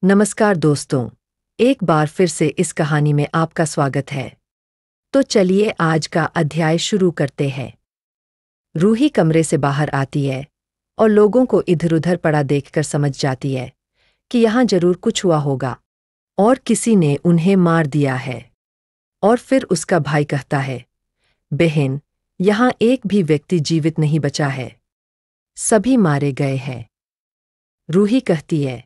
नमस्कार दोस्तों, एक बार फिर से इस कहानी में आपका स्वागत है। तो चलिए आज का अध्याय शुरू करते हैं। रूही कमरे से बाहर आती है और लोगों को इधर-उधर पड़ा देखकर समझ जाती है कि यहाँ जरूर कुछ हुआ होगा और किसी ने उन्हें मार दिया है। और फिर उसका भाई कहता है, बहन, यहाँ एक भी व्यक्ति जीवित नहीं बचा है, सभी मारे गए हैं। रूही कहती है,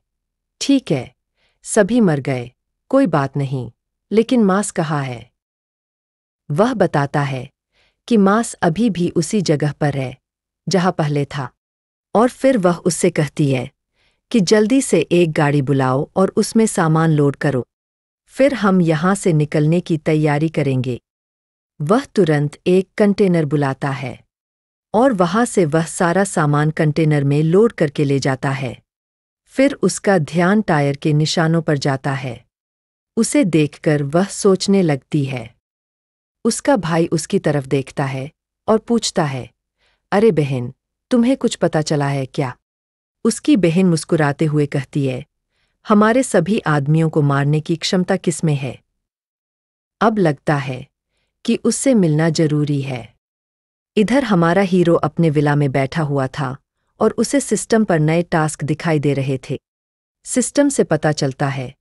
ठीक है, सभी मर गए, कोई बात नहीं, लेकिन मांस कहाँ है? वह बताता है कि मांस अभी भी उसी जगह पर है जहां पहले था। और फिर वह उससे कहती है कि जल्दी से एक गाड़ी बुलाओ और उसमें सामान लोड करो, फिर हम यहां से निकलने की तैयारी करेंगे। वह तुरंत एक कंटेनर बुलाता है और वहां से वह सारा सामान कंटेनर में लोड करके ले जाता है। फिर उसका ध्यान टायर के निशानों पर जाता है। उसे देखकर वह सोचने लगती है। उसका भाई उसकी तरफ देखता है और पूछता है, अरे बहन, तुम्हें कुछ पता चला है क्या? उसकी बहन मुस्कुराते हुए कहती है, हमारे सभी आदमियों को मारने की क्षमता किसमें है? अब लगता है कि उससे मिलना जरूरी है। इधर हमारा हीरो अपने विला में बैठा हुआ था और उसे सिस्टम पर नए टास्क दिखाई दे रहे थे। सिस्टम से पता चलता है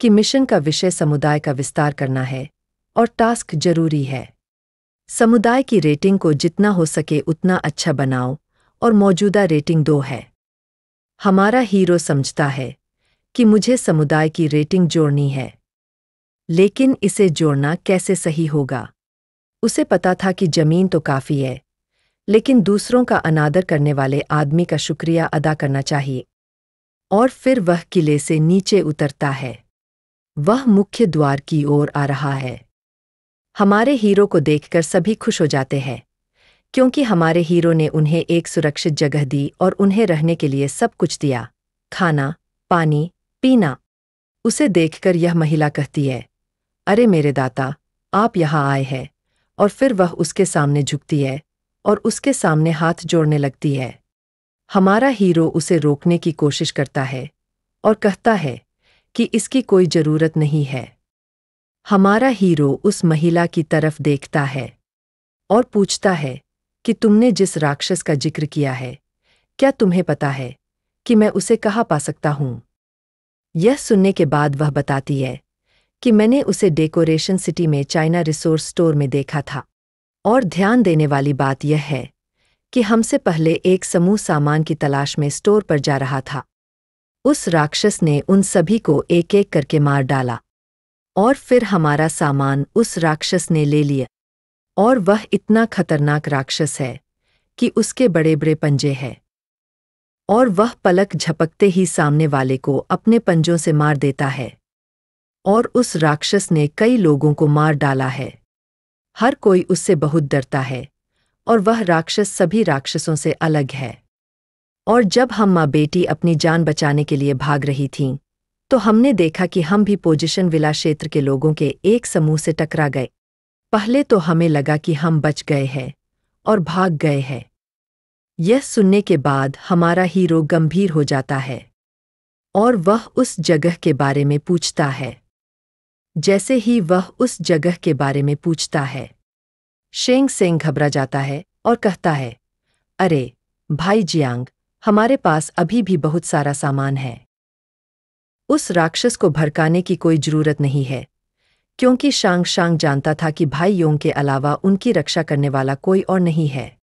कि मिशन का विषय समुदाय का विस्तार करना है और टास्क जरूरी है। समुदाय की रेटिंग को जितना हो सके उतना अच्छा बनाओ और मौजूदा रेटिंग 2 है। हमारा हीरो समझता है कि मुझे समुदाय की रेटिंग जोड़नी है, लेकिन इसे जोड़ना कैसे सही होगा? उसे पता था कि जमीन तो काफी है, लेकिन दूसरों का अनादर करने वाले आदमी का शुक्रिया अदा करना चाहिए। और फिर वह किले से नीचे उतरता है। वह मुख्य द्वार की ओर आ रहा है। हमारे हीरो को देखकर सभी खुश हो जाते हैं, क्योंकि हमारे हीरो ने उन्हें एक सुरक्षित जगह दी और उन्हें रहने के लिए सब कुछ दिया, खाना, पानी, पीना। उसे देखकर यह महिला कहती है, अरे मेरे दाता, आप यहाँ आए हैं। और फिर वह उसके सामने झुकती है और उसके सामने हाथ जोड़ने लगती है। हमारा हीरो उसे रोकने की कोशिश करता है और कहता है कि इसकी कोई जरूरत नहीं है। हमारा हीरो उस महिला की तरफ देखता है और पूछता है कि तुमने जिस राक्षस का जिक्र किया है, क्या तुम्हें पता है कि मैं उसे कहाँ पा सकता हूँ? यह सुनने के बाद वह बताती है कि मैंने उसे डेकोरेशन सिटी में चाइना रिसोर्स स्टोर में देखा था। और ध्यान देने वाली बात यह है कि हमसे पहले एक समूह सामान की तलाश में स्टोर पर जा रहा था। उस राक्षस ने उन सभी को एक-एक करके मार डाला और फिर हमारा सामान उस राक्षस ने ले लिया। और वह इतना खतरनाक राक्षस है कि उसके बड़े-बड़े पंजे हैं और वह पलक झपकते ही सामने वाले को अपने पंजों से मार देता है। और उस राक्षस ने कई लोगों को मार डाला है। हर कोई उससे बहुत डरता है और वह राक्षस सभी राक्षसों से अलग है। और जब हम माँ बेटी अपनी जान बचाने के लिए भाग रही थीं, तो हमने देखा कि हम भी पोजीशन विला क्षेत्र के लोगों के एक समूह से टकरा गए। पहले तो हमें लगा कि हम बच गए हैं और भाग गए हैं। यह सुनने के बाद हमारा हीरो गंभीर हो जाता है और वह उस जगह के बारे में पूछता है। जैसे ही वह उस जगह के बारे में पूछता है, शेंग सेंग घबरा जाता है और कहता है, अरे भाई जियांग, हमारे पास अभी भी बहुत सारा सामान है। उस राक्षस को भड़काने की कोई जरूरत नहीं है, क्योंकि शांग शांग जानता था कि भाई योंग के अलावा उनकी रक्षा करने वाला कोई और नहीं है।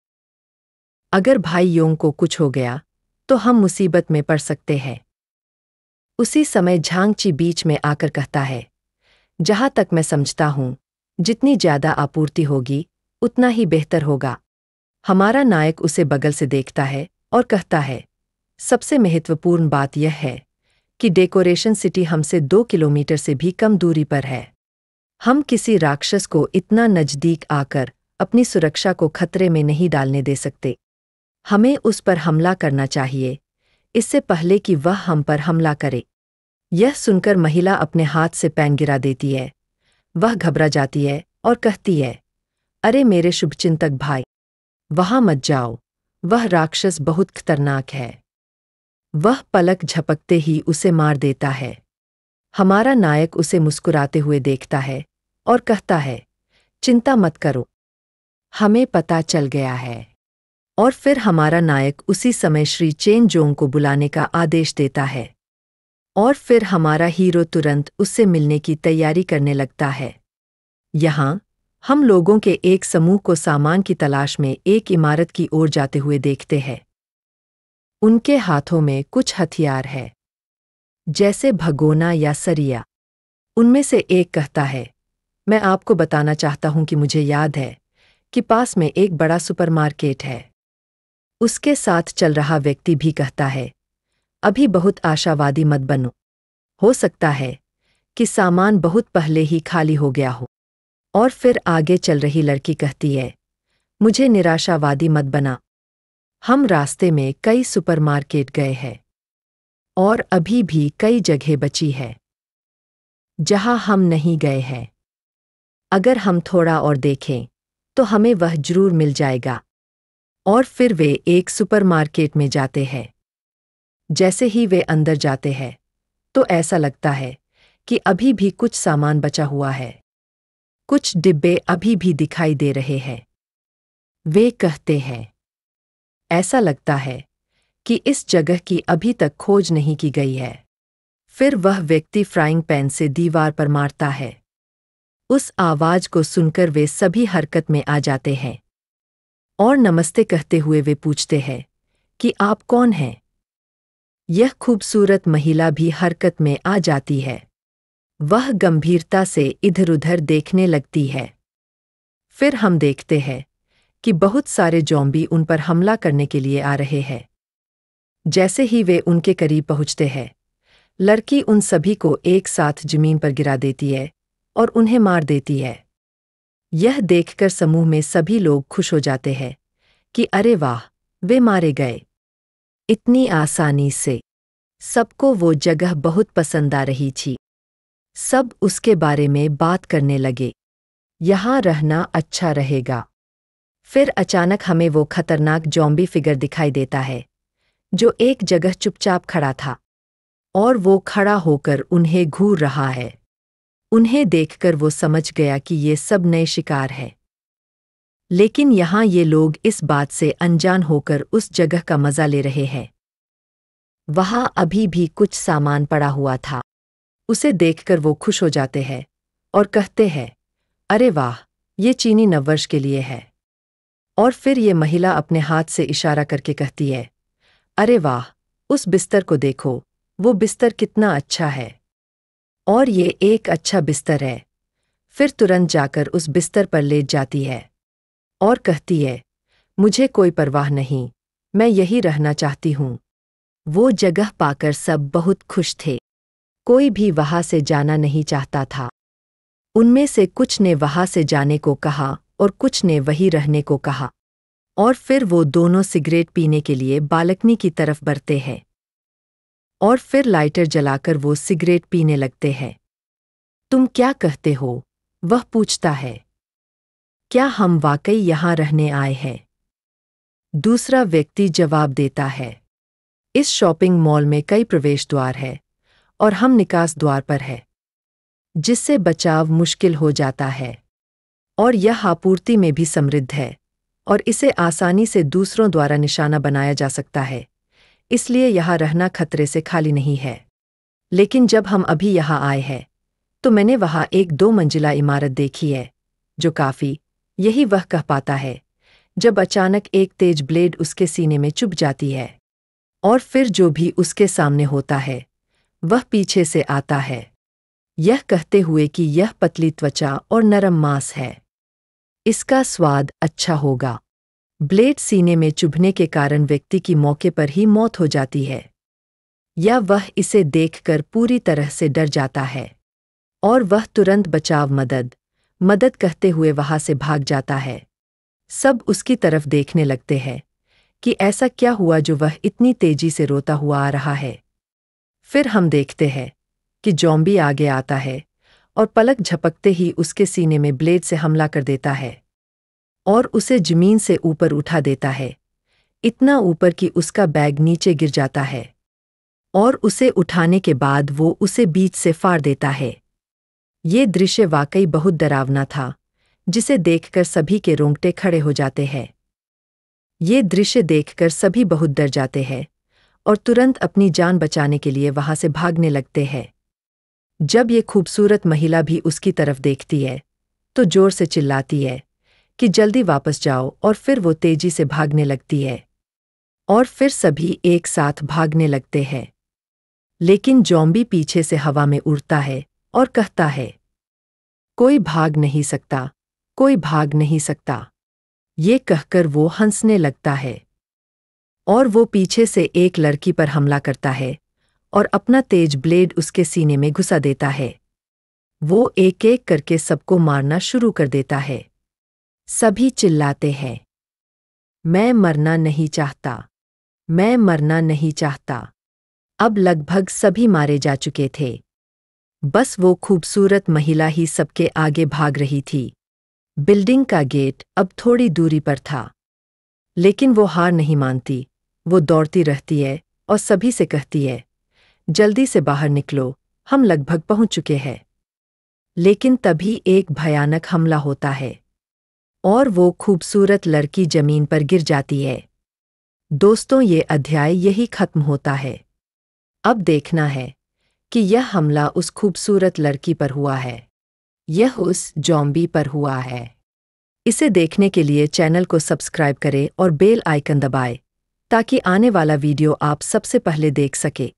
अगर भाई योंग को कुछ हो गया तो हम मुसीबत में पड़ सकते हैं। उसी समय झांगची बीच में आकर कहता है, जहां तक मैं समझता हूं, जितनी ज्यादा आपूर्ति होगी उतना ही बेहतर होगा। हमारा नायक उसे बगल से देखता है और कहता है, सबसे महत्वपूर्ण बात यह है कि डेकोरेशन सिटी हमसे 2 किलोमीटर से भी कम दूरी पर है। हम किसी राक्षस को इतना नजदीक आकर अपनी सुरक्षा को खतरे में नहीं डालने दे सकते। हमें उस पर हमला करना चाहिए, इससे पहले कि वह हम पर हमला करे। यह सुनकर महिला अपने हाथ से पेन गिरा देती है। वह घबरा जाती है और कहती है, अरे मेरे शुभचिंतक भाई, वहां मत जाओ, वह राक्षस बहुत खतरनाक है। वह पलक झपकते ही उसे मार देता है। हमारा नायक उसे मुस्कुराते हुए देखता है और कहता है, चिंता मत करो, हमें पता चल गया है। और फिर हमारा नायक उसी समय श्री चेन जोंग को बुलाने का आदेश देता है और फिर हमारा हीरो तुरंत उससे मिलने की तैयारी करने लगता है। यहाँ हम लोगों के एक समूह को सामान की तलाश में एक इमारत की ओर जाते हुए देखते हैं। उनके हाथों में कुछ हथियार है, जैसे भगोना या सरिया। उनमें से एक कहता है, मैं आपको बताना चाहता हूं कि मुझे याद है कि पास में एक बड़ा सुपरमार्केट है। उसके साथ चल रहा व्यक्ति भी कहता है, अभी बहुत आशावादी मत बनो, हो सकता है कि सामान बहुत पहले ही खाली हो गया हो। और फिर आगे चल रही लड़की कहती है, मुझे निराशावादी मत बना, हम रास्ते में कई सुपरमार्केट गए हैं और अभी भी कई जगह बची है जहां हम नहीं गए हैं। अगर हम थोड़ा और देखें तो हमें वह जरूर मिल जाएगा। और फिर वे एक सुपरमार्केट में जाते हैं। जैसे ही वे अंदर जाते हैं तो ऐसा लगता है कि अभी भी कुछ सामान बचा हुआ है, कुछ डिब्बे अभी भी दिखाई दे रहे हैं। वे कहते हैं, ऐसा लगता है कि इस जगह की अभी तक खोज नहीं की गई है। फिर वह व्यक्ति फ्राइंग पैन से दीवार पर मारता है। उस आवाज को सुनकर वे सभी हरकत में आ जाते हैं और नमस्ते कहते हुए वे पूछते हैं कि आप कौन हैं। यह खूबसूरत महिला भी हरकत में आ जाती है। वह गंभीरता से इधर-उधर देखने लगती है। फिर हम देखते हैं कि बहुत सारे ज़ॉम्बी उन पर हमला करने के लिए आ रहे हैं। जैसे ही वे उनके करीब पहुंचते हैं, लड़की उन सभी को एक साथ जमीन पर गिरा देती है और उन्हें मार देती है। यह देखकर समूह में सभी लोग खुश हो जाते हैं कि अरे वाह, वे मारे गए इतनी आसानी से। सबको वो जगह बहुत पसंद आ रही थी। सब उसके बारे में बात करने लगे, यहाँ रहना अच्छा रहेगा। फिर अचानक हमें वो खतरनाक ज़ॉम्बी फिगर दिखाई देता है जो एक जगह चुपचाप खड़ा था और वो खड़ा होकर उन्हें घूर रहा है। उन्हें देखकर वो समझ गया कि ये सब नए शिकार है। लेकिन यहाँ ये लोग इस बात से अनजान होकर उस जगह का मजा ले रहे हैं। वहाँ अभी भी कुछ सामान पड़ा हुआ था। उसे देखकर वो खुश हो जाते हैं और कहते हैं, अरे वाह, ये चीनी नववर्ष के लिए है। और फिर ये महिला अपने हाथ से इशारा करके कहती है, अरे वाह, उस बिस्तर को देखो, वो बिस्तर कितना अच्छा है। और ये एक अच्छा बिस्तर है। फिर तुरंत जाकर उस बिस्तर पर लेट जाती है और कहती है, मुझे कोई परवाह नहीं, मैं यही रहना चाहती हूँ। वो जगह पाकर सब बहुत खुश थे। कोई भी वहाँ से जाना नहीं चाहता था। उनमें से कुछ ने वहाँ से जाने को कहा और कुछ ने वहीं रहने को कहा। और फिर वो दोनों सिगरेट पीने के लिए बालकनी की तरफ बढ़ते हैं और फिर लाइटर जलाकर वो सिगरेट पीने लगते हैं। तुम क्या कहते हो? वह पूछता है। क्या हम वाकई यहाँ रहने आए हैं? दूसरा व्यक्ति जवाब देता है, इस शॉपिंग मॉल में कई प्रवेश द्वार है और हम निकास द्वार पर है, जिससे बचाव मुश्किल हो जाता है। और यह आपूर्ति में भी समृद्ध है और इसे आसानी से दूसरों द्वारा निशाना बनाया जा सकता है, इसलिए यहाँ रहना खतरे से खाली नहीं है। लेकिन जब हम अभी यहाँ आए हैं तो मैंने वहाँ एक 2 मंजिला इमारत देखी है जो काफ़ी, यही वह कह पाता है जब अचानक एक तेज ब्लेड उसके सीने में चुभ जाती है और फिर जो भी उसके सामने होता है वह पीछे से आता है, यह कहते हुए कि यह पतली त्वचा और नरम मांस है, इसका स्वाद अच्छा होगा। ब्लेड सीने में चुभने के कारण व्यक्ति की मौके पर ही मौत हो जाती है या वह इसे देखकर पूरी तरह से डर जाता है और वह तुरंत बचाव मदद कहते हुए वहां से भाग जाता है। सब उसकी तरफ देखने लगते हैं कि ऐसा क्या हुआ जो वह इतनी तेजी से रोता हुआ आ रहा है। फिर हम देखते हैं कि ज़ॉम्बी आगे आता है और पलक झपकते ही उसके सीने में ब्लेड से हमला कर देता है और उसे जमीन से ऊपर उठा देता है, इतना ऊपर कि उसका बैग नीचे गिर जाता है। और उसे उठाने के बाद वो उसे बीच से फाड़ देता है। ये दृश्य वाकई बहुत डरावना था, जिसे देखकर सभी के रोंगटे खड़े हो जाते हैं। ये दृश्य देखकर सभी बहुत डर जाते हैं और तुरंत अपनी जान बचाने के लिए वहां से भागने लगते हैं। जब ये खूबसूरत महिला भी उसकी तरफ देखती है तो जोर से चिल्लाती है कि जल्दी वापस जाओ, और फिर वो तेजी से भागने लगती है और फिर सभी एक साथ भागने लगते हैं। लेकिन ज़ॉम्बी पीछे से हवा में उड़ता है और कहता है, कोई भाग नहीं सकता, कोई भाग नहीं सकता। ये कहकर वो हंसने लगता है और वो पीछे से एक लड़की पर हमला करता है और अपना तेज ब्लेड उसके सीने में घुसा देता है। वो एक एक करके सबको मारना शुरू कर देता है। सभी चिल्लाते हैं, मैं मरना नहीं चाहता, मैं मरना नहीं चाहता। अब लगभग सभी मारे जा चुके थे। बस वो खूबसूरत महिला ही सबके आगे भाग रही थी। बिल्डिंग का गेट अब थोड़ी दूरी पर था, लेकिन वो हार नहीं मानती। वो दौड़ती रहती है और सभी से कहती है, जल्दी से बाहर निकलो, हम लगभग पहुंच चुके हैं। लेकिन तभी एक भयानक हमला होता है और वो खूबसूरत लड़की जमीन पर गिर जाती है। दोस्तों, ये अध्याय यही खत्म होता है। अब देखना है कि यह हमला उस खूबसूरत लड़की पर हुआ है, यह उस ज़ॉम्बी पर हुआ है। इसे देखने के लिए चैनल को सब्सक्राइब करें और बेल आइकन दबाएं ताकि आने वाला वीडियो आप सबसे पहले देख सके।